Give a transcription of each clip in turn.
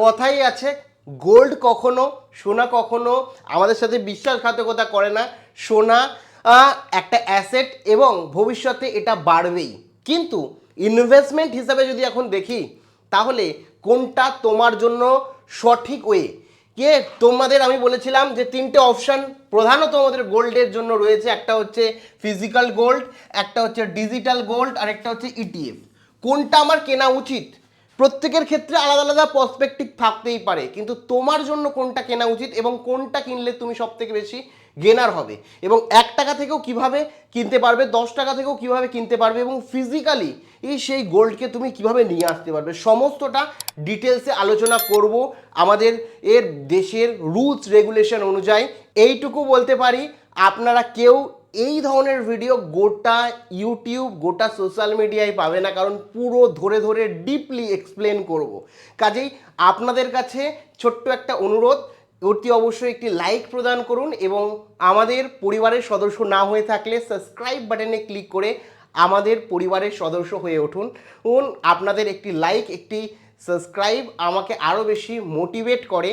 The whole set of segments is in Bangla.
কথাই আছে, গোল্ড কখনো সোনা কখনো আমাদের সাথে বিশ্বাসঘাতকতা করে না। সোনা একটা অ্যাসেট এবং ভবিষ্যতে এটা বাড়বেই, কিন্তু ইনভেস্টমেন্ট হিসাবে যদি এখন দেখি তাহলে কোনটা তোমার জন্য সঠিক ওয়ে। কে তোমাদের আমি বলেছিলাম যে তিনটে অপশান প্রধানত আমাদের গোল্ডের জন্য রয়েছে, একটা হচ্ছে ফিজিক্যাল গোল্ড, একটা হচ্ছে ডিজিটাল গোল্ড, আর একটা হচ্ছে ইটিএফ। কোনটা আমার কেনা উচিত, প্রত্যেকের ক্ষেত্রে আলাদা আলাদা পার্সপেক্টিভ থাকতেই পারে, কিন্তু তোমার জন্য কোনটা কেনা উচিত এবং কোনটা কিনলে তুমি সব থেকে বেশি গেনার হবে, এবং 1 টাকা থেকেও কিভাবে কিনতে পারবে, 10 টাকা থেকেও কিভাবে কিনতে পারবে, এবং ফিজিক্যালি সেই গোল্ডকে তুমি কিভাবে নিয়ে আসতে পারবে, সমস্তটা ডিটেলসে আলোচনা করব আমাদের এর দেশের রুলস রেগুলেশন অনুযায়ী। এইটুকু বলতে পারি, আপনারা কেউ এই ধরনের ভিডিও গোটা ইউটিউব গোটা সোশ্যাল মিডিয়ায় পাবে না, কারণ পুরো ধরে ধরে ডিপলি এক্সপ্লেন করব। কাজেই আপনাদের কাছে ছোট্ট একটা অনুরোধ, অতি অবশ্যই একটি লাইক প্রদান করুন, এবং আমাদের পরিবারের সদস্য না হয়ে থাকলে সাবস্ক্রাইব বাটনে ক্লিক করে আমাদের পরিবারের সদস্য হয়ে উঠুন। আপনাদের একটি লাইক, একটি সাবস্ক্রাইব আমাকে আরও বেশি মোটিভেট করে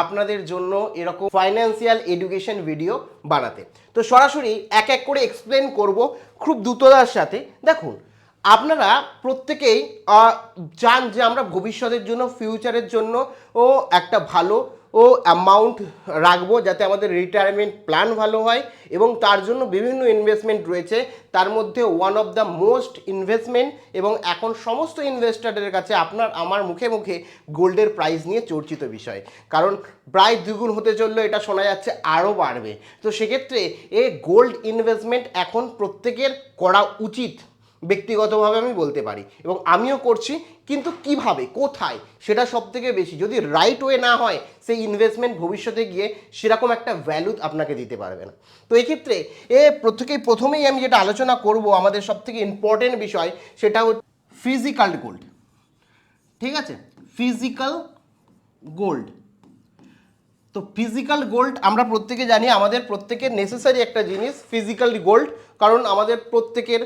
আপনাদের জন্য এরকম ফাইন্যান্সিয়াল এডুকেশন ভিডিও বানাতে। তো সরাসরি এক এক করে এক্সপ্লেন করব খুব দ্রুততার সাথে। দেখুন, আপনারা প্রত্যেকেই চান যে আমরা ভবিষ্যতের জন্য, ফিউচারের জন্য একটা ভালো অ্যামাউন্ট রাখবো, যাতে আমাদের রিটায়ারমেন্ট প্ল্যান ভালো হয়, এবং তার জন্য বিভিন্ন ইনভেস্টমেন্ট রয়েছে। তার মধ্যে one of the most investment, এবং এখন সমস্ত ইনভেস্টারদের কাছে আপনার আমার মুখে মুখে গোল্ডের প্রাইস নিয়ে চর্চিত বিষয়, কারণ প্রায় দ্বিগুণ হতে চললো, এটা শোনা যাচ্ছে আরও বাড়বে। তো সেক্ষেত্রে গোল্ড ইনভেস্টমেন্ট এখন প্রত্যেকের করা উচিত, ব্যক্তিগতভাবে আমি বলতে পারি, এবং আমিও করছি। কিন্তু কিভাবে, কোথায়, সেটা সব থেকে বেশি যদি রাইট ওয়ে না হয়, সেই ইনভেস্টমেন্ট ভবিষ্যতে গিয়ে সেরকম একটা ভ্যালু আপনাকে দিতে পারবে না। তো এক্ষেত্রে প্রথমেই আমি যেটা আলোচনা করব, আমাদের সব থেকে ইম্পর্টেন্ট বিষয়, সেটা হচ্ছে ফিজিক্যাল গোল্ড। ঠিক আছে, ফিজিক্যাল গোল্ড। তো ফিজিক্যাল গোল্ড আমরা প্রত্যেকে জানি, আমাদের প্রত্যেকের নেসেসারি একটা জিনিস ফিজিক্যাল গোল্ড, কারণ আমাদের প্রত্যেকের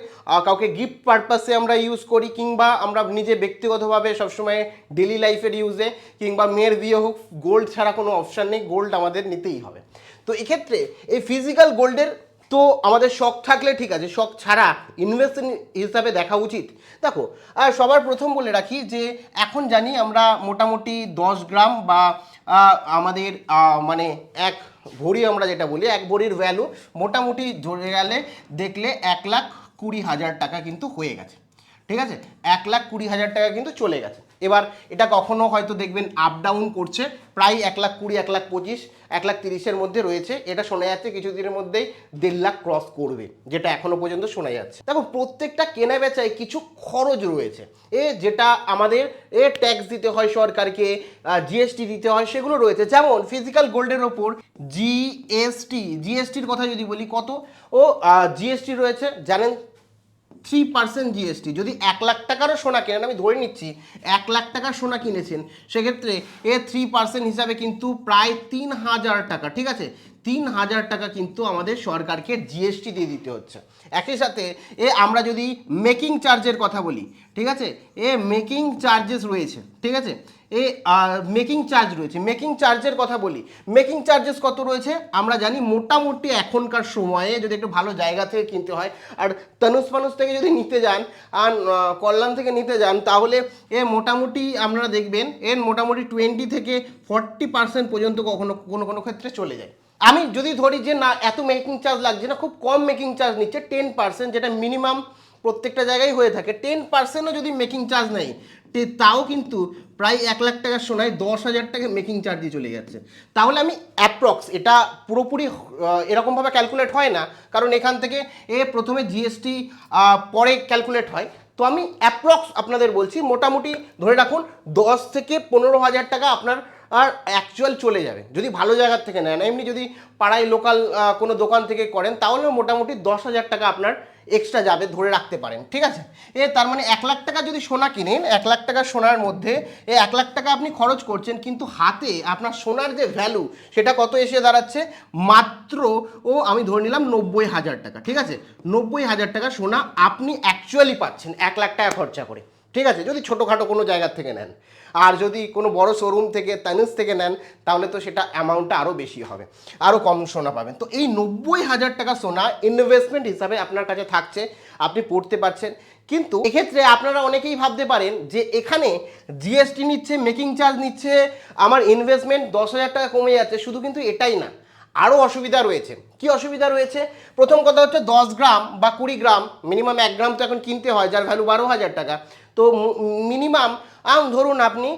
কাউকে গিফট পারপাসে আমরা ইউজ করি, কিংবা আমরা নিজে ব্যক্তিগতভাবে সবসময় ডেলি লাইফের ইউজে, কিংবা মেয়ের বিয়ে হোক, গোল্ড ছাড়া কোনো অপশান নেই, গোল্ড আমাদের নিতেই হবে। তো এক্ষেত্রে এই ফিজিক্যাল গোল্ডের তো আমাদের শখ থাকলে ঠিক আছে, শখ ছাড়া ইনভেস্টমেন্ট হিসাবে দেখা উচিত। দেখো, সবার প্রথম বলে রাখি যে এখন জানি আমরা মোটামুটি 10 গ্রাম বা আমাদের মানে এক ভরি, আমরা যেটা বলি এক ভরির ভ্যালু মোটামুটি ধরে গেলে দেখলে 1,20,000 টাকা কিন্তু হয়ে গেছে। ঠিক আছে, 1,20,000 টাকা কিন্তু চলে গেছে। এবার এটা কখনো হয়তো দেখবেন আপ ডাউন করছে, প্রায় 1,20,000, 1,25,000, 1,30,000-এর মধ্যে রয়েছে। এটা শোনা যাচ্ছে কিছুদিনের মধ্যেই 1.5 লাখ ক্রস করবে, যেটা এখনো পর্যন্ত শোনা যাচ্ছে। দেখো, প্রত্যেকটা কেনা বেচায় কিছু খরচ রয়েছে, যেটা আমাদের ট্যাক্স দিতে হয় সরকারকে, জিএসটি দিতে হয়, সেগুলো রয়েছে। যেমন ফিজিক্যাল গোল্ডের ওপর জিএসটির কথা যদি বলি, কত জিএসটি রয়েছে জানেন? 3% জিএসটি। যদি 1 লাখ টাকারও সোনা কেনেন, আমি ধরে নিচ্ছি 1 লাখ টাকার সোনা কিনেছেন, সেক্ষেত্রে 3% হিসাবে কিন্তু প্রায় 3,000 টাকা। ঠিক আছে, 3,000 টাকা কিন্তু আমাদের সরকারকে জিএসটি দিয়ে দিতে হচ্ছে। একই সাথে আমরা যদি মেকিং চার্জের কথা বলি, ঠিক আছে, মেকিং চার্জেস রয়েছে। ঠিক আছে, মেকিং চার্জ রয়েছে। মেকিং চার্জের কথা বলি, মেকিং চার্জেস কত রয়েছে আমরা জানি। মোটামুটি এখনকার সময়ে যদি একটু ভালো জায়গা থেকে কিনতে হয়, আর মানুষ থেকে যদি নিতে যান, আর কল্যাণ থেকে নিতে যান, তাহলে মোটামুটি আপনারা দেখবেন মোটামুটি 20 থেকে 40% পর্যন্ত কোনো ক্ষেত্রে চলে যায়। আমি যদি ধরি যে না, এত মেকিং চার্জ লাগছে না, খুব কম মেকিং চার্জ নিচ্ছে 10%, যেটা মিনিমাম প্রত্যেকটা জায়গায় হয়ে থাকে। 10%ও যদি মেকিং চার্জ নেই, তাও কিন্তু প্রায় 1 লাখ টাকার সোনায় 10,000 টাকা মেকিং চার্জই চলে যাচ্ছে। তাহলে আমি অ্যাপ্রক্স, এটা পুরোপুরি এরকমভাবে ক্যালকুলেট হয় না, কারণ এখান থেকে প্রথমে জিএসটি পরে ক্যালকুলেট হয়। তো আমি অ্যাপ্রক্স আপনাদের বলছি, মোটামুটি ধরে রাখুন 10 থেকে 15,000 টাকা আপনার অ্যাকচুয়াল চলে যাবে যদি ভালো জায়গার থেকে নেন। এমনি যদি পাড়ায় লোকাল কোনো দোকান থেকে করেন, তাহলে মোটামুটি 10,000 টাকা আপনার এক্সট্রা যাবে, ধরে রাখতে পারেন। ঠিক আছে, তার মানে 1 লাখ টাকা যদি সোনা কিনেন, 1 লাখ টাকা সোনার মধ্যে 1 লাখ টাকা আপনি খরচ করছেন, কিন্তু হাতে আপনার সোনার যে ভ্যালু, সেটা কত এসে দাঁড়াচ্ছে? মাত্র আমি ধরে নিলাম 90,000 টাকা। ঠিক আছে, 90,000 টাকা সোনা আপনি অ্যাকচুয়ালি পাচ্ছেন 1 লাখ টাকা খরচা করে। ঠিক আছে, যদি ছোটোখাটো কোনো জায়গার থেকে নেন। আর যদি কোনো বড় শোরুম থেকে তানিজ থেকে নেন তাহলে তো সেটা অ্যামাউন্টটা আরও বেশি হবে, আরও কম সোনা পাবেন। তো এই 90,000 টাকা সোনা ইনভেস্টমেন্ট হিসাবে আপনার কাছে থাকছে, আপনি পড়তে পারছেন। কিন্তু এক্ষেত্রে আপনারা অনেকেই ভাবতে পারেন যে এখানে জিএসটি নিচ্ছে, মেকিং চার্জ নিচ্ছে, আমার ইনভেস্টমেন্ট 10,000 টাকা কমে যাচ্ছে। শুধু কিন্তু এটাই না, আরও অসুবিধা রয়েছে। কি অসুবিধা রয়েছে? প্রথম কথা হচ্ছে 10 গ্রাম বা 20 গ্রাম, মিনিমাম 1 গ্রাম তো এখন কিনতে হয়, যার ভ্যালু 12,000 টাকা। তো মিনিমাম ধরুন আপনি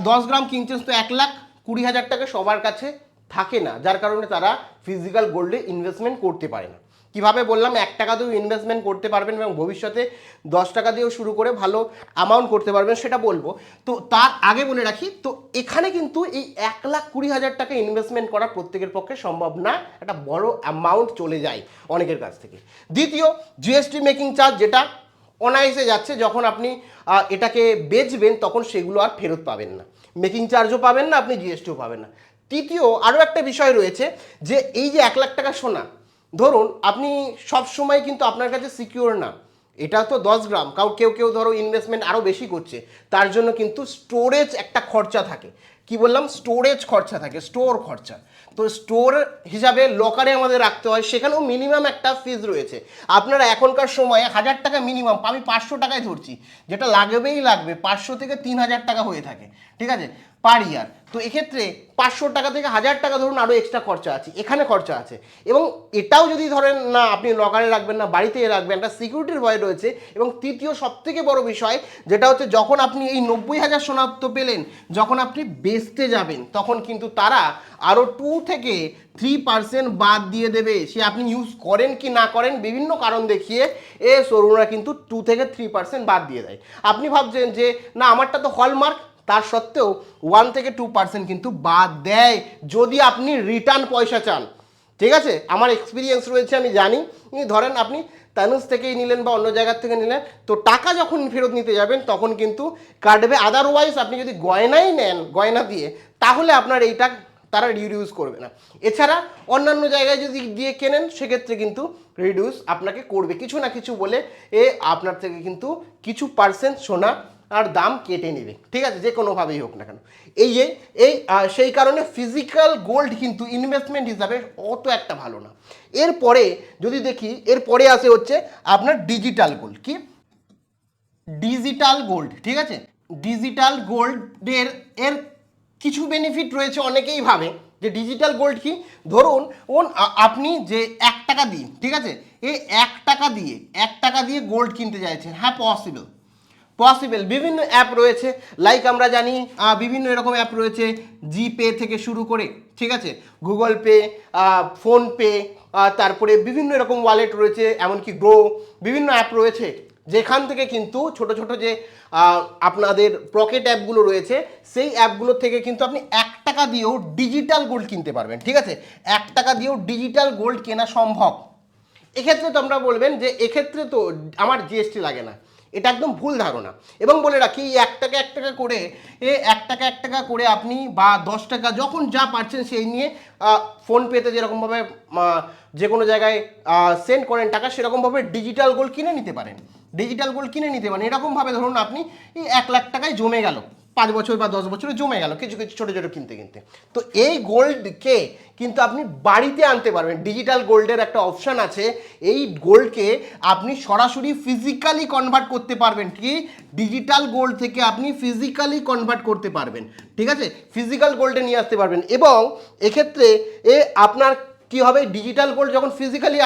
10 গ্রাম কিনছেন, তো 1,20,000 টাকা সবার কাছে থাকে না, যার কারণে তারা ফিজিক্যাল গোল্ডে ইনভেস্টমেন্ট করতে পারে না। কিভাবে বললাম, 1 টাকা দিয়েও ইনভেস্টমেন্ট করতে পারবেন এবং ভবিষ্যতে 10 টাকা দিয়েও শুরু করে ভালো অ্যামাউন্ট করতে পারবেন, সেটা বলবো। তো তার আগে বলে রাখি, তো এখানে কিন্তু এই 1,20,000 টাকা ইনভেস্টমেন্ট করা প্রত্যেকের পক্ষে সম্ভব না, একটা বড় অ্যামাউন্ট চলে যায় অনেকের কাছ থেকে। দ্বিতীয়, জিএসটি মেকিং চার্জ, যেটা অনায়াসে যাচ্ছে, যখন আপনি এটাকে বেচবেন তখন সেগুলো আর ফেরত পাবেন না, মেকিং চার্জও পাবেন না, আপনি জিএসটিও পাবেন না। তৃতীয়, আরও একটা বিষয় রয়েছে যে এই যে 1 লাখ টাকা সোনা, ধরুন আপনি সব সময় কিন্তু আপনার কাছে সিকিউর না, এটা তো 10 গ্রাম, কেউ কেউ ধরো ইনভেস্টমেন্ট আরও বেশি করছে, তার জন্য কিন্তু স্টোরেজ একটা খরচা থাকে। কি বললাম? স্টোরেজ খরচা থাকে, স্টোর খরচা। তো স্টোর হিসাবে লকারে আমাদের রাখতে হয়, সেখানেও মিনিমাম একটা ফিজ রয়েছে। আপনারা এখনকার সময়ে 1,000 টাকা মিনিমাম, আমি 500 টাকায় ধরছি, যেটা লাগবেই লাগবে, 500 থেকে 3,000 টাকা হয়ে থাকে, ঠিক আছে, পার ইয়ার। তো এক্ষেত্রে 500 টাকা থেকে 1,000 টাকা ধরুন আরও এক্সট্রা খরচা আছে, এখানে খরচা আছে। এবং এটাও যদি ধরেন না আপনি লকারে রাখবেন না, বাড়িতে রাখবেন, একটা সিকিউরিটির ভয় রয়েছে। এবং তৃতীয় সবথেকে বড় বিষয় যেটা হচ্ছে, যখন আপনি এই 90,000 সোনা তো পেলেন, যখন আপনি বেচতে যাবেন তখন কিন্তু তারা আরও 2 থেকে 3% বাদ দিয়ে দেবে। সে আপনি ইউজ করেন কি না করেন, বিভিন্ন কারণ দেখিয়ে শোরুমরা কিন্তু 2 থেকে 3% বাদ দিয়ে দেয়। আপনি ভাবছেন যে না আমারটা তো হলমার্ক, তার সত্ত্বেও 1 থেকে 2% কিন্তু বাদ দেয় যদি আপনি রিটার্ন পয়সা চান। ঠিক আছে, আমার এক্সপিরিয়েন্স রয়েছে, আমি জানি। ধরেন আপনি তানুজ থেকেই নিলেন বা অন্য জায়গার থেকে নিলেন, তো টাকা যখন ফেরত নিতে যাবেন তখন কিন্তু কাটবে। আদারওয়াইজ আপনি যদি গয়নাই নেন, গয়না দিয়ে, তাহলে আপনার এইটা তারা রিডিউস করবে না। এছাড়া অন্যান্য জায়গায় যদি দিয়ে কেনেন সেক্ষেত্রে কিন্তু রিডিউস আপনাকে করবে, কিছু না কিছু বলে আপনার থেকে কিন্তু কিছু পার্সেন্ট সোনা আর দাম কেটে নেবে। ঠিক আছে, যে কোনোভাবেই হোক না কেন। সেই কারণে ফিজিক্যাল গোল্ড কিন্তু ইনভেস্টমেন্ট হিসাবে অত একটা ভালো না। এরপরে যদি দেখি, এরপরে আসে হচ্ছে আপনার ডিজিটাল গোল্ড। কি? ডিজিটাল গোল্ড, ঠিক আছে। ডিজিটাল গোল্ডের কিছু বেনিফিট রয়েছে। অনেকেই ভাবে যে ডিজিটাল গোল্ড কি, ধরুন আপনি যে 1 টাকা দিয়ে, ঠিক আছে, এই 1 টাকা দিয়ে গোল্ড কিনতে চাইছেন। হ্যাঁ, পসিবল। বিভিন্ন অ্যাপ রয়েছে, লাইক আমরা জানি বিভিন্ন এরকম অ্যাপ রয়েছে, জিপে থেকে শুরু করে, ঠিক আছে, গুগল পে, ফোনপে, তারপরে বিভিন্ন এরকম ওয়ালেট রয়েছে, এমনকি গ্রো, বিভিন্ন অ্যাপ রয়েছে, যেখান থেকে কিন্তু ছোট ছোট যে আপনাদের পকেট অ্যাপগুলো রয়েছে, সেই অ্যাপগুলো থেকে কিন্তু আপনি 1 টাকা দিয়েও ডিজিটাল গোল্ড কিনতে পারবেন। ঠিক আছে, 1 টাকা দিয়েও ডিজিটাল গোল্ড কেনা সম্ভব। এক্ষেত্রে তো আমরা বলবেন যে এক্ষেত্রে তো আমার জিএসটি লাগে না, এটা একদম ভুল ধারণা। এবং বলে রাখি, 1 টাকা করে 1 টাকা করে আপনি বা 10 টাকা যখন যা পাচ্ছেন সেই নিয়ে ফোনপেতে যেরকমভাবে যে কোনো জায়গায় সেন্ড করেন টাকা, সেরকমভাবে ডিজিটাল গোল্ড কিনে নিতে পারেন। এরকমভাবে ধরুন আপনি এই 1 লাখ টাকায় জমে গেল, 5 বছর বা 10 বছরে জমে গেল, কিছু কিছু ছোটো ছোটো কিনতে। তো এই গোল্ডকে কিন্তু আপনি বাড়িতে আনতে পারবেন। ডিজিটাল গোল্ডের একটা অপশান আছে, এই গোল্ডকে আপনি সরাসরি ফিজিক্যালি কনভার্ট করতে পারবেন। কি? ডিজিটাল গোল্ড থেকে আপনি ফিজিক্যালি কনভার্ট করতে পারবেন। ঠিক আছে, ফিজিক্যাল গোল্ডে নিয়ে আসতে পারবেন। এবং এক্ষেত্রে আপনার কি হবে, ডিজিটাল গোল্ড যখন ফিজিক্যালি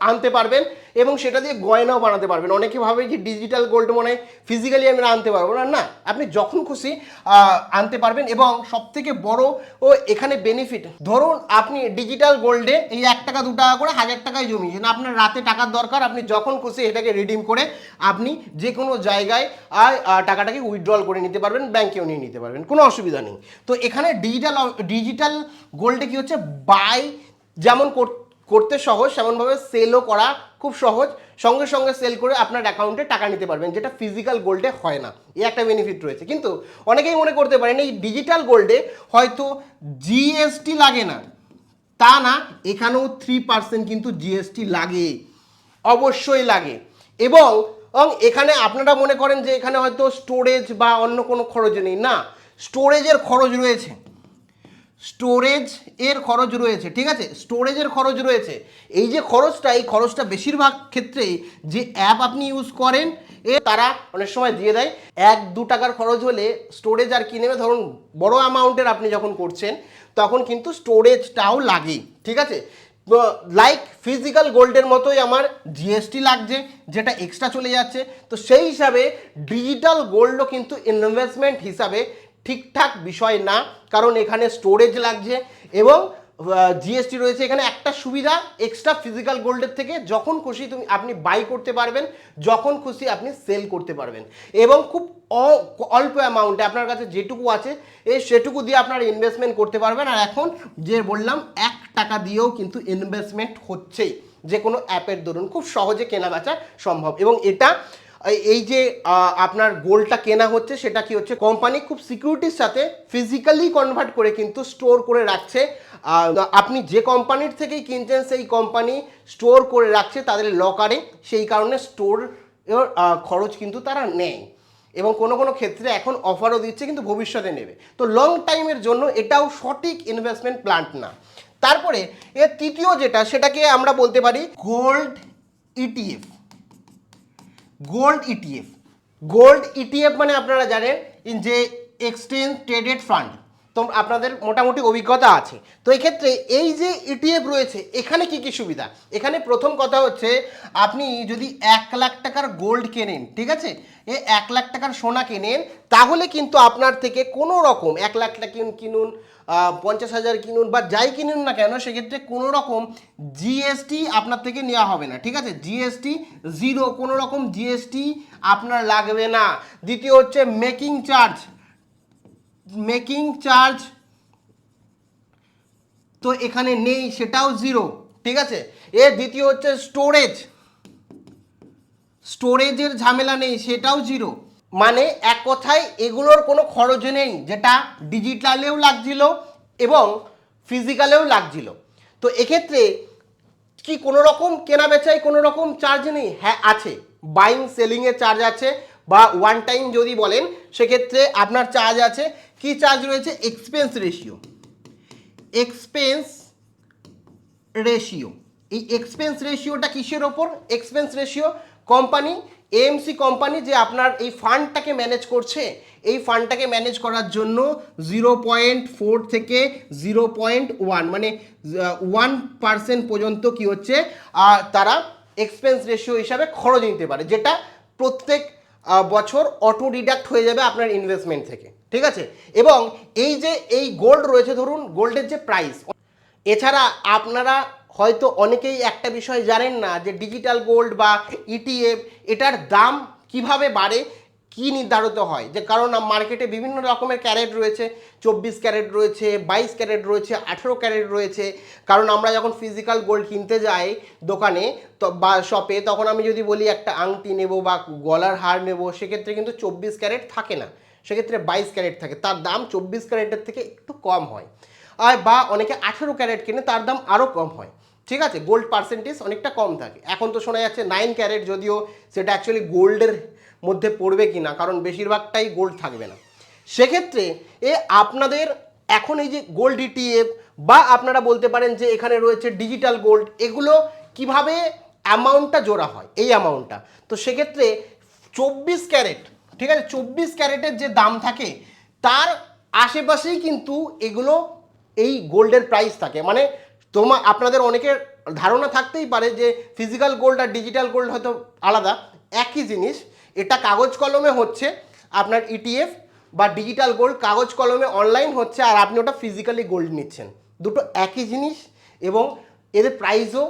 আনতে পারবেন এবং সেটা দিয়ে গয়নাও বানাতে পারবেন। অনেকে ভাবে যে ডিজিটাল গোল্ড মনে হয় ফিজিক্যালি আমরা আনতে পারবো না, না, আপনি যখন খুশি আনতে পারবেন। এবং সবথেকে বড় এখানে বেনিফিট, ধরুন আপনি ডিজিটাল গোল্ডে এই 1 টাকা 2 টাকা করে 1,000 টাকায় জমিয়েছেন, আপনার রাতে টাকার দরকার, আপনি যখন খুশি এটাকে রিডিম করে আপনি যে কোনো জায়গায় টাকাটাকে উইথড্রল করে নিতে পারবেন, ব্যাংকেও নিয়ে নিতে পারবেন, কোনো অসুবিধা নেই। তো এখানে ডিজিটাল গোল্ডে কি হচ্ছে, বাই যেমন করতে সহজ, সেমনভাবে সেলও করা খুব সহজ, সঙ্গে সঙ্গে সেল করে আপনার অ্যাকাউন্টে টাকা নিতে পারবেন, যেটা ফিজিক্যাল গোল্ডে হয় না। এই একটা বেনিফিট রয়েছে। কিন্তু অনেকেই মনে করতে পারেন এই ডিজিটাল গোল্ডে হয়তো জিএসটি লাগে না, তা না, এখানেও 3% কিন্তু জিএসটি লাগে, অবশ্যই লাগে। এবং এবং এখানে আপনারা মনে করেন যে এখানে হয়তো স্টোরেজ বা অন্য কোনো খরচ নেই, না, স্টোরেজের খরচ রয়েছে, স্টোরেজ এর খরচ রয়েছে, ঠিক আছে, স্টোরেজের খরচ রয়েছে। এই যে খরচটা, এই খরচটা বেশিরভাগ ক্ষেত্রেই যে অ্যাপ আপনি ইউজ করেন তারা অনেক সময় দিয়ে দেয়। 1-2 টাকার খরচ হলে স্টোরেজ আর কি নেবে, ধরুন বড় অ্যামাউন্টের আপনি যখন করছেন তখন কিন্তু স্টোরেজটাও লাগে, ঠিক আছে। লাইক ফিজিক্যাল গোল্ডের মতোই আমার জিএসটি লাগছে, যেটা এক্সট্রা চলে যাচ্ছে। তো সেই হিসাবে ডিজিটাল গোল্ডও কিন্তু ইনভেস্টমেন্ট হিসাবে ঠিকঠাক বিষয় না, কারণ এখানে স্টোরেজ লাগছে এবং জিএসটি রয়েছে। এখানে একটা সুবিধা এক্সট্রা ফিজিক্যাল গোল্ডের থেকে, যখন খুশি আপনি বাই করতে পারবেন, যখন খুশি আপনি সেল করতে পারবেন, এবং খুব অল্প অ্যামাউন্টে আপনার কাছে যেটুকু আছে সেটুকু দিয়ে আপনারা ইনভেস্টমেন্ট করতে পারবেন। আর এখন যে বললাম 1 টাকা দিয়েও কিন্তু ইনভেস্টমেন্ট হচ্ছেই, যে কোনো অ্যাপের দরুন খুব সহজে কেনা বেচা সম্ভব। এবং এটা এই যে আপনার গোল্ডটা কেনা হচ্ছে, সেটা কি হচ্ছে, কোম্পানি খুব সিকিউরিটির সাথে ফিজিক্যালি কনভার্ট করে কিন্তু স্টোর করে রাখছে। আপনি যে কোম্পানির থেকেই কিনছেন সেই কোম্পানি স্টোর করে রাখছে তাদের লকারে, সেই কারণে স্টোর খরচ কিন্তু তারা নেয়, এবং কোনো কোনো ক্ষেত্রে এখন অফারও দিচ্ছে, কিন্তু ভবিষ্যতে নেবে। তো লং টাইমের জন্য এটাও সঠিক ইনভেস্টমেন্ট প্ল্যান না। তারপরে এর তৃতীয় যেটা, সেটাকে আমরা বলতে পারি gold ETF. Gold ETF, gold ETF মানে আপনারা জানেন যে এক্সচেঞ্জ ট্রেডেড ফান্ড, তো আপনাদের মোটামুটি অভিজ্ঞতা আছে। তো এক্ষেত্রে এই যে ইটিএফ রয়েছে, এখানে কি কি সুবিধা, এখানে প্রথম কথা হচ্ছে আপনি যদি 1 লাখ টাকার গোল্ড কেনেন, ঠিক আছে, 1 লাখ টাকার সোনা কেনেন, তাহলে কিন্তু আপনার থেকে কোনো রকম 1 লাখ টাকা কিনুন, 50,000 কিনুন বা যাই কিনুন না কেন, সেক্ষেত্রে কোনো রকম জিএসটি আপনার থেকে নেওয়া হবে না, ঠিক আছে, জিএসটি জিরো, কোনো রকম জিএসটি আপনার লাগবে না। দ্বিতীয় হচ্ছে মেকিং চার্জ, মেকিং চার্জ তো এখানে নেই, সেটাও জিরো, ঠিক আছে। এর দ্বিতীয় হচ্ছে স্টোরেজ, স্টোরেজের ঝামেলা নেই, সেটাও জিরো। মানে এক কথায় এগুলোর কোনো খরচ নেই, যেটা ডিজিটালেও লাগছিল এবং ফিজিক্যালেও লাগছিল। তো এক্ষেত্রে কি কোনো রকম কেনা বেচায় কোনো রকম চার্জ নেই? হ্যাঁ আছে, বাইং সেলিংয়ের চার্জ আছে, বা ওয়ান টাইম যদি বলেন সেক্ষেত্রে আপনার চার্জ আছে। কি চার্জ রয়েছে? Expense ratio, expense ratio. এই এক্সপেন্স রেশিওটা কিসের ওপর? Expense ratio company, AMC company যে আপনার এই ফান্ডটাকে ম্যানেজ করছে, এই ফান্ডটাকে ম্যানেজ করার জন্য 0.4 থেকে 0.1 মানে 1% পর্যন্ত কি হচ্ছে তারা এক্সপেন্স রেশিও হিসাবে খরচ নিতে পারে, যেটা প্রত্যেক বছর অটো ডিডাক্ট হয়ে যাবে আপনার ইনভেস্টমেন্ট থেকে, ঠিক আছে। এবং এই যে এই গোল্ড রয়েছে, ধরুন গোল্ডের যে প্রাইস, এছাড়া আপনারা হয়তো অনেকেই একটা বিষয় জানেন না যে ডিজিটাল গোল্ড বা ইটিএফ এটার দাম কিভাবে বাড়ে, কি নির্ধারিত হয়, যে কারণ মার্কেটে বিভিন্ন রকমের ক্যারেট রয়েছে, 24 ক্যারেট রয়েছে, 22 ক্যারেট রয়েছে, 18 ক্যারেট রয়েছে। কারণ আমরা যখন ফিজিক্যাল গোল্ড কিনতে যাই দোকানে তো বা শপে, তখন আমি যদি বলি একটা আংটি নেব বা গলার হার নেব, সেক্ষেত্রে কিন্তু 24 ক্যারেট থাকে না, সেক্ষেত্রে 22 ক্যারেট থাকে, তার দাম 24 ক্যারেটের থেকে একটু কম হয়। আর বা অনেকে 18 ক্যারেট কিনে, তার দাম আরও কম হয়, ঠিক আছে, গোল্ড পার্সেন্টেজ অনেকটা কম থাকে। এখন তো শোনা যাচ্ছে 9 ক্যারেট, যদিও সেটা অ্যাকচুয়ালি গোল্ডের মধ্যে পড়বে কি না, কারণ বেশিরভাগটাই গোল্ড থাকবে না। সেক্ষেত্রে আপনাদের এখন এই যে গোল্ড ইটিএফ বা আপনারা বলতে পারেন যে এখানে রয়েছে ডিজিটাল গোল্ড, এগুলো কিভাবে অ্যামাউন্টটা জোড়া হয়, এই অ্যামাউন্টটা, তো সেক্ষেত্রে 24 ক্যারেট, ঠিক আছে, 24 ক্যারেটের যে দাম থাকে তার আশেপাশেই কিন্তু এগুলো এই গোল্ডের প্রাইস থাকে। মানে আপনাদের অনেকের ধারণা থাকতেই পারে যে ফিজিক্যাল গোল্ড আর ডিজিটাল গোল্ড হয়তো আলাদা, একই জিনিস। এটা কাগজ কলমে হচ্ছে আপনার ইটিএফ বা ডিজিটাল গোল্ড, কাগজ কলমে অনলাইন হচ্ছে, আর আপনি ওটা ফিজিক্যালি গোল্ড নিচ্ছেন, দুটো একই জিনিস। এবং এদের প্রাইসও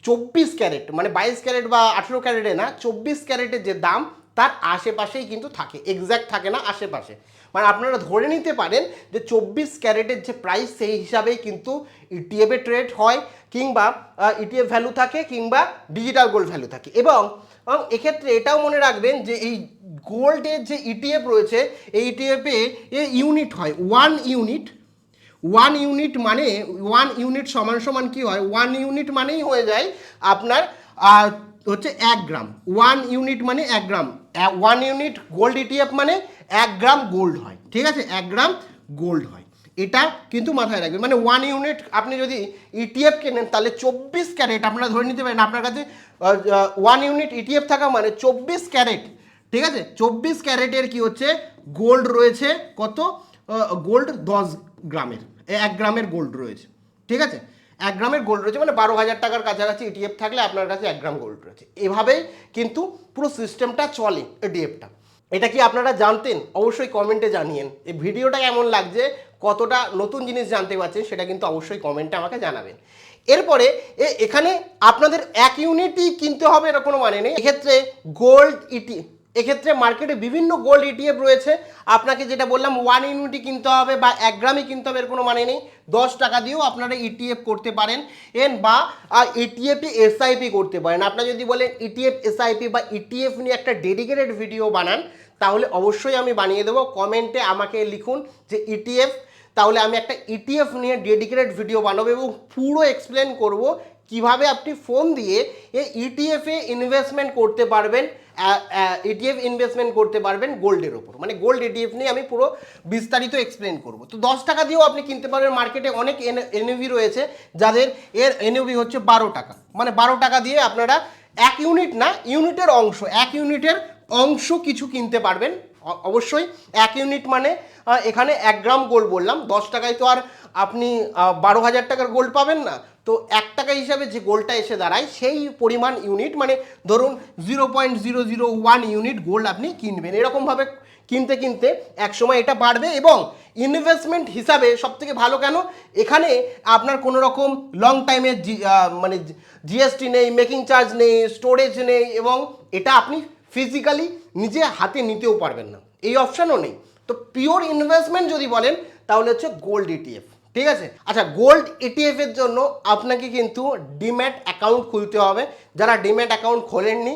24 ক্যারেট মানে 22 ক্যারেট বা 18 ক্যারেটে না, 24 ক্যারেটের যে দাম তার আশেপাশেই কিন্তু থাকে, এক্স্যাক্ট থাকে না, আশেপাশে। মানে আপনারা ধরে নিতে পারেন যে 24 ক্যারেটের যে প্রাইস সেই হিসাবেই কিন্তু ইটিএফে ট্রেড হয়, কিংবা ইটিএফ ভ্যালু থাকে, কিংবা ডিজিটাল গোল্ড ভ্যালু থাকে। এবং এক্ষেত্রে এটাও মনে রাখবেন যে এই গোল্ডের যে ইটিএফ রয়েছে, এই ইটিএফে ইউনিট হয় 1 ইউনিট। 1 ইউনিট মানে 1 ইউনিট সমান সমান কি হয়, 1 ইউনিট মানেই হয়ে যায় আপনার হচ্ছে 1 গ্রাম, 1 ইউনিট মানে 1 গ্রাম, 1 ইউনিট গোল্ড ইটিএফ মানে 1 গ্রাম গোল্ড হয়, ঠিক আছে, 1 গ্রাম গোল্ড হয়, এটা কিন্তু মাথায় রাখবেন। মানে 1 ইউনিট আপনি যদি ইটিএফ কেনেন তাহলে 24 ক্যারেট আপনারা ধরে নিতে পারেন আপনার কাছে 1 ইউনিট ইটিএফ থাকা মানে 24 ক্যারেট, ঠিক আছে, 24 ক্যারেটের কি হচ্ছে গোল্ড রয়েছে, কত গোল্ড 10 গ্রামের, 1 গ্রামের গোল্ড রয়েছে, ঠিক আছে, 1 গ্রামের গোল্ড রয়েছে মানে 12,000 টাকার কাছাকাছি ইটিএফ থাকলে আপনার কাছে 1 গ্রাম গোল্ড রয়েছে। এভাবেই কিন্তু পুরো সিস্টেমটা চলে ইটিএফটা। এটা কি আপনারা জানতেন? অবশ্যই কমেন্টে জানিয়েন। এই ভিডিওটা কেমন লাগছে, কতটা নতুন জিনিস জানতে পারছেন সেটা কিন্তু অবশ্যই কমেন্টে আমাকে জানাবেন। এরপরে এখানে আপনাদের 1 ইউনিটই কিনতে হবে এর কোনো মানে নেই। এক্ষেত্রে গোল্ড এক্ষেত্রে মার্কেটে বিভিন্ন গোল্ড ইটিএফ রয়েছে, আপনাকে যেটা বললাম 1 ইউনিটই কিনতে হবে বা 1 গ্রামই কিনতে হবে এর কোনো মানে নেই। 10 টাকা দিয়েও আপনারা ইটিএফ করতে পারেন বা ইটিএফে এসআইপি করতে পারেন। আপনারা যদি বলেন ইটিএফ এসআইপি বা ইটিএফ নিয়ে একটা ডেডিকেটেড ভিডিও বানান তাহলে অবশ্যই আমি বানিয়ে দেবো। কমেন্টে আমাকে লিখুন যে ইটিএফ, তাহলে আমি একটা ইটিএফ নিয়ে ডেডিকেটেড ভিডিও বানাবো এবং পুরো এক্সপ্লেন করব কিভাবে আপনি ফোন দিয়ে এই ইটিএফে ইনভেস্টমেন্ট করতে পারবেন, ইটিএফ ইনভেস্টমেন্ট করতে পারবেন গোল্ডের ওপর। মানে গোল্ড ইটিএফ নিয়ে আমি পুরো বিস্তারিত এক্সপ্লেন করব। তো 10 টাকা দিয়েও আপনি কিনতে পারবেন। মার্কেটে অনেক এনএভি রয়েছে যাদের এর এনএভি হচ্ছে 12 টাকা, মানে 12 টাকা দিয়ে আপনারা 1 ইউনিট না, ইউনিটের অংশ, 1 ইউনিটের অংশ কিছু কিনতে পারবেন। অবশ্যই 1 ইউনিট মানে এখানে 1 গ্রাম গোল্ড বললাম, 10 টাকায় তো আর আপনি 12,000 টাকার গোল্ড পাবেন না। তো 1 টাকা হিসাবে যে গোল্ডটা এসে দাঁড়ায় সেই পরিমাণ ইউনিট, মানে ধরুন 0.001 ইউনিট গোল্ড আপনি কিনবেন। এরকমভাবে কিনতে কিনতে একসময় এটা বাড়বে এবং ইনভেস্টমেন্ট হিসাবে সবথেকে ভালো কেন, এখানে আপনার কোনো রকম লং টাইমের মানে জিএসটি নেই, মেকিং চার্জ নেই, স্টোরেজ নেই এবং এটা আপনি ফিজিক্যালি নিজে হাতে নিতেও পারবেন না, এই অপশানও নেই। তো পিওর ইনভেস্টমেন্ট যদি বলেন তাহলে হচ্ছে গোল্ড ইটিএফ, ঠিক আছে। আচ্ছা, গোল্ড ইটিএফ এর জন্য আপনাকে কিন্তু ডিম্যাট অ্যাকাউন্ট খুলতে হবে। যারা ডিম্যাট অ্যাকাউন্ট খোলেননি,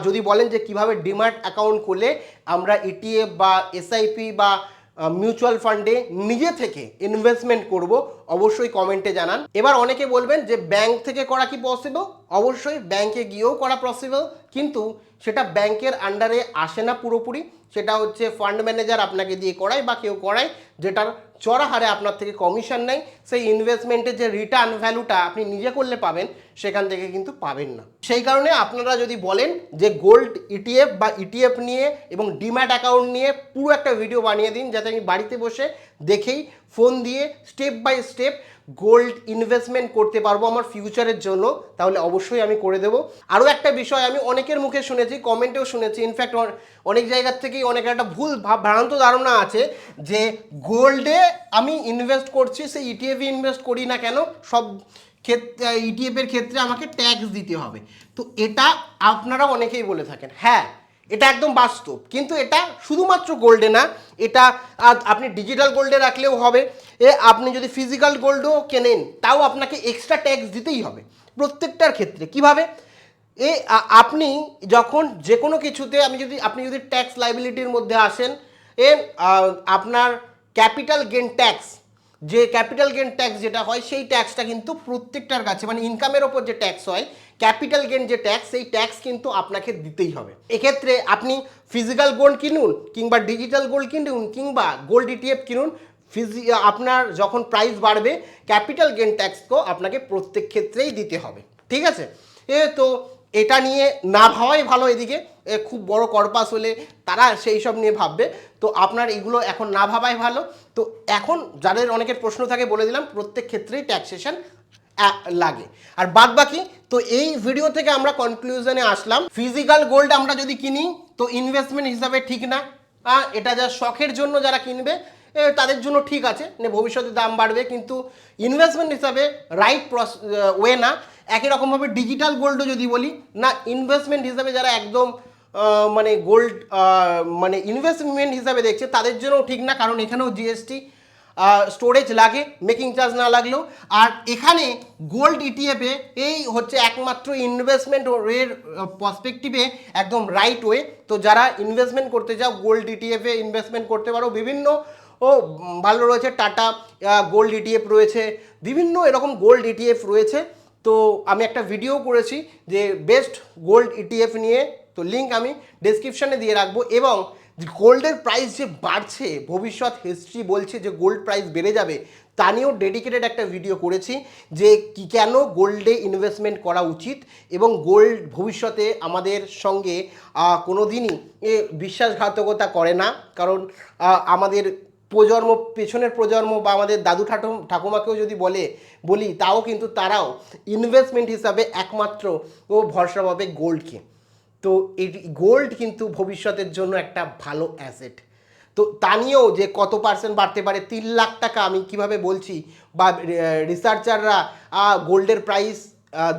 যদি বলেন যে কিভাবে ডিম্যাট অ্যাকাউন্ট খুলে আমরা ইটিএফ বা এসআইপি বা মিউচুয়াল ফান্ডে নিজে থেকে ইনভেস্টমেন্ট করব, অবশ্যই কমেন্টে জানান। এবার অনেকে বলবেন যে ব্যাংক থেকে করা কি পসিবল? অবশ্যই ব্যাংকে গিয়েও করা পসিবল, কিন্তু সেটা ব্যাংকের আন্ডারে আসে না পুরোপুরি। সেটা হচ্ছে ফান্ড ম্যানেজার আপনাকে দিয়ে করায় বা কেউ করায়, যেটার চড়া হারে আপনার থেকে কমিশন নেয়। সেই ইনভেস্টমেন্টের যে রিটার্ন ভ্যালুটা আপনি নিজে করলে পাবেন, সেখান থেকে কিন্তু পাবেন না। সেই কারণে আপনারা যদি বলেন যে গোল্ড ইটিএফ বা ইটিএফ নিয়ে এবং ডিম্যাট অ্যাকাউন্ট নিয়ে পুরো একটা ভিডিও বানিয়ে দিন, যাতে আমি বাড়িতে বসে দেখেই ফোন দিয়ে step by step gold investment করতে পারবো আমার ফিউচারের জন্য, তাহলে অবশ্যই আমি করে দেবো। আরও একটা বিষয় আমি অনেকের মুখে শুনেছি, কমেন্টেও শুনেছি, ইনফ্যাক্ট অনেক জায়গার থেকেই অনেকের একটা ভুল ভ্রান্ত ধারণা আছে যে গোল্ডে আমি ইনভেস্ট করছি, সেই ইটিএফে ইনভেস্ট করি না কেন, সব ক্ষেত্রে ইটিএফের ক্ষেত্রে আমাকে ট্যাক্স দিতে হবে। তো এটা আপনারা অনেকেই বলে থাকেন, হ্যাঁ এটা একদম বাস্তব, কিন্তু এটা শুধুমাত্র গোল্ডে না, এটা আপনি ডিজিটাল গোল্ডে রাখলেও হবে, আপনি যদি ফিজিক্যাল গোল্ডও কেনেন তাও আপনাকে এক্সট্রা ট্যাক্স দিতেই হবে প্রত্যেকটার ক্ষেত্রে। কিভাবে? আপনি যখন যে কোনো কিছুতে আপনি যদি ট্যাক্স লাইবিলিটির মধ্যে আসেন, আপনার ক্যাপিটাল গেন ট্যাক্স, যে ক্যাপিটাল গেন ট্যাক্স যেটা হয় সেই ট্যাক্সটা কিন্তু প্রত্যেকটার কাছে, মানে ইনকামের ওপর যে ট্যাক্স হয়, ক্যাপিটাল গেন যে ট্যাক্স, সেই ট্যাক্স কিন্তু আপনাকে দিতেই হবে। এক্ষেত্রে আপনি ফিজিক্যাল গোল্ড কিনুন কিংবা ডিজিটাল গোল্ড কিনুন কিংবা গোল্ড ইটিএফ কিনুন, আপনার যখন প্রাইস বাড়বে ক্যাপিটাল গেন ট্যাক্সকেও আপনাকে প্রত্যেক ক্ষেত্রেই দিতে হবে, ঠিক আছে। তো এটা নিয়ে না ভাবাই ভালো। এদিকে খুব বড় কর্পাস হলে তারা সেই সব নিয়ে ভাববে, তো আপনার এগুলো এখন না ভাবাই ভালো। তো এখন যাদের অনেকের প্রশ্ন থাকে বলে দিলাম, প্রত্যেক ক্ষেত্রেই ট্যাক্সেশন লাগে। আর বাদ বাকি তো এই ভিডিও থেকে আমরা কনক্লুশনে আসলাম, ফিজিক্যাল গোল্ড আমরা যদি কিনি তো ইনভেস্টমেন্ট হিসাবে ঠিক না, এটা যা শখের জন্য যারা কিনবে তাদের জন্য ঠিক আছে, ভবিষ্যতে দাম বাড়বে, কিন্তু ইনভেস্টমেন্ট হিসাবে রাইট ওয়ে না। একই রকমভাবে ডিজিটাল গোল্ডও যদি বলি না, ইনভেস্টমেন্ট হিসাবে যারা একদম মানে গোল্ড মানে ইনভেস্টমেন্ট হিসাবে দেখছে তাদের জন্যও ঠিক না, কারণ এখানেও জিএসটি স্টোরেজ লাগে, মেকিং চার্জ না লাগলেও। আর এখানে গোল্ড ইটিএফে এই হচ্ছে একমাত্র ইনভেস্টমেন্ট ওয়ের পার্সপেক্টিভে একদম রাইট ওয়ে। তো যারা ইনভেস্টমেন্ট করতে চাও গোল্ড ইটিএফে ইনভেস্টমেন্ট করতে পারো। বিভিন্ন ভালো রয়েছে, টাটা গোল্ড ইটিএফ রয়েছে, বিভিন্ন এরকম গোল্ড ইটিএফ রয়েছে। তো আমি একটা ভিডিও করেছি যে বেস্ট গোল্ড ইটিএফ নিয়ে, তো লিঙ্ক আমি ডেসক্রিপশানে দিয়ে রাখবো। এবং গোল্ডের প্রাইস যে বাড়ছে, ভবিষ্যৎ হিস্ট্রি বলছে যে গোল্ড প্রাইস বেড়ে যাবে, তা নিয়েও ডেডিকেটেড একটা ভিডিও করেছি যে কি কেন গোল্ডে ইনভেস্টমেন্ট করা উচিত এবং গোল্ড ভবিষ্যতে আমাদের সঙ্গে কোনো দিনই বিশ্বাসঘাতকতা করে না। কারণ আমাদের প্রজন্ম, পেছনের প্রজন্ম বা আমাদের দাদু ঠাকুমাকেও যদি বলি তাও কিন্তু তারাও ইনভেস্টমেন্ট হিসাবে একমাত্র ভরসা পাবে গোল্ডকে। তো এই গোল্ড কিন্তু ভবিষ্যতের জন্য একটা ভালো অ্যাসেট। তো তা নিয়েও যে কত পার্সেন্ট বাড়তে পারে, 3 লাখ টাকা আমি কিভাবে বলছি, বা রিসার্চাররা গোল্ডের প্রাইস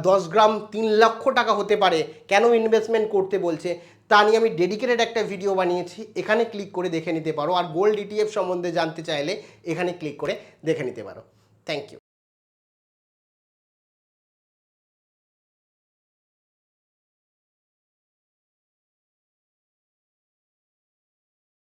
10 গ্রাম 3 লক্ষ টাকা হতে পারে, কেন ইনভেস্টমেন্ট করতে বলছে, তা নিয়ে আমি ডেডিকেটেড একটা ভিডিও বানিয়েছি, এখানে ক্লিক করে দেখে নিতে পারো। আর গোল্ড ইটিএফ সম্বন্ধে জানতে চাইলে এখানে ক্লিক করে দেখে নিতে পারো। Thank you.